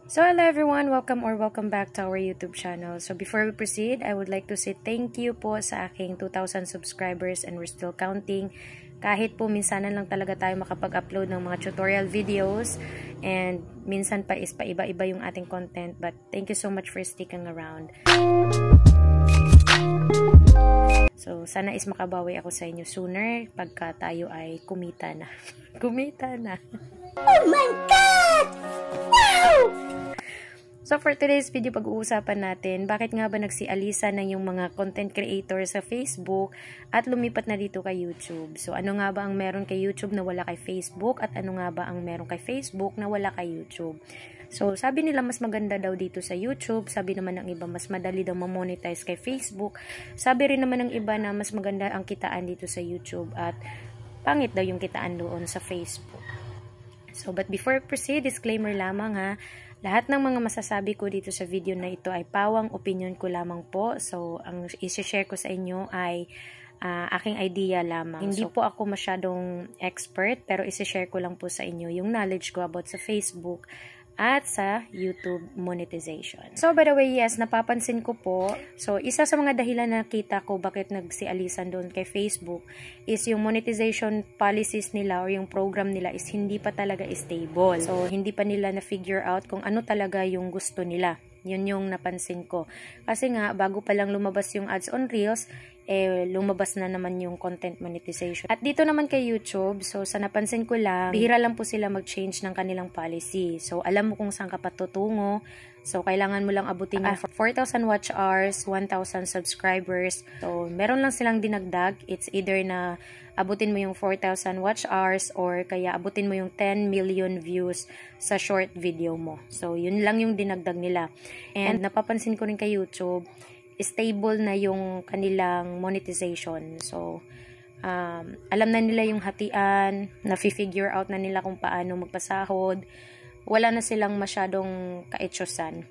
So hello everyone, welcome back to our YouTube channel. So before we proceed, I would like to say thank you po sa aking 2,000 subscribers and we're still counting. Kahit po minsanan lang talaga tayo makapag-upload ng mga tutorial videos and minsan pa is paiba-iba yung ating content, but thank you so much for sticking around. So sana is makabawi ako sa inyo sooner pagka tayo ay kumita na. Kumita na. Oh my God! Wow! So for today's video, pag-uusapan natin, bakit nga ba nagsialisan ng yung mga content creators sa Facebook at lumipat na dito kay YouTube. So ano nga ba ang meron kay YouTube na wala kay Facebook at ano nga ba ang meron kay Facebook na wala kay YouTube. So sabi nila mas maganda daw dito sa YouTube, sabi naman ng iba mas madali daw ma-monetize kay Facebook. Sabi rin naman ng iba na mas maganda ang kitaan dito sa YouTube at pangit daw yung kitaan doon sa Facebook. So but before I proceed, disclaimer lamang ha. Lahat ng mga masasabi ko dito sa video na ito ay pawang opinion ko lamang po. So, ang isi-share ko sa inyo ay aking idea lamang. Hindi po ako masyadong expert, pero isi-share ko lang po sa inyo yung knowledge ko about sa Facebook at sa YouTube monetization. So, by the way, yes, napapansin ko po. So, isa sa mga dahilan na kita ko bakit nagsialisan doon kay Facebook is yung monetization policies nila or yung program nila is hindi pa talaga stable. So, hindi pa nila na-figure out kung ano talaga yung gusto nila. Yun yung napansin ko. Kasi nga, bago pa lang lumabas yung ads on Reels, lumabas na naman yung content monetization. At dito naman kay YouTube, so sa napansin ko lang, bihira lang po sila mag-change ng kanilang policy. So, alam mo kung saan ka patutungo. So, kailangan mo lang abutin yung 4,000 watch hours, 1,000 subscribers. So, meron lang silang dinagdag. It's either na abutin mo yung 4,000 watch hours or kaya abutin mo yung 10 million views sa short video mo. So, yun lang yung dinagdag nila. And napapansin ko rin kay YouTube, stable na yung kanilang monetization. So, alam na nila yung hatian, na-figure out na nila kung paano magpasahod. Wala na silang masyadong kaetyosan.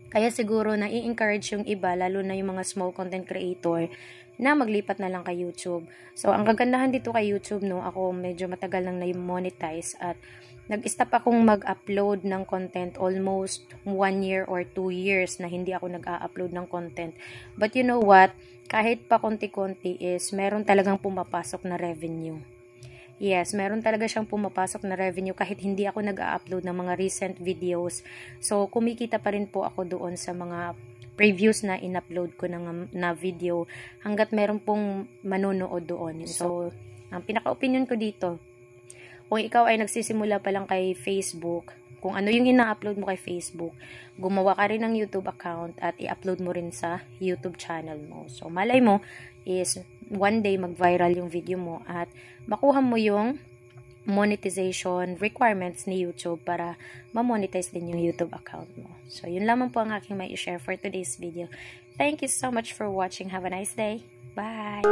Kaya siguro na-i-encourage yung iba, lalo na yung mga small content creator, na maglipat na lang kay YouTube. So, ang kagandahan dito kay YouTube, no, ako medyo matagal nang na-monetize at nag-stop akong mag-upload ng content almost 1 year or 2 years na hindi ako nag-a-upload ng content. But you know what? Kahit pa konti-konti is meron talagang pumapasok na revenue. Yes, meron talaga siyang pumapasok na revenue kahit hindi ako nag-a-upload ng mga recent videos. So, kumikita pa rin po ako doon sa mga previews na in-upload ko na video hanggat meron pong manonood doon. So, ang pinaka-opinion ko dito, kung ikaw ay nagsisimula pa lang kay Facebook, kung ano yung ina-upload mo kay Facebook, gumawa ka rin ng YouTube account at i-upload mo rin sa YouTube channel mo. So, malay mo is one day mag-viral yung video mo at makuha mo yung monetization requirements ni YouTube para ma-monetize din yung YouTube account mo. So, yun lamang po ang aking may i-share for today's video. Thank you so much for watching. Have a nice day. Bye!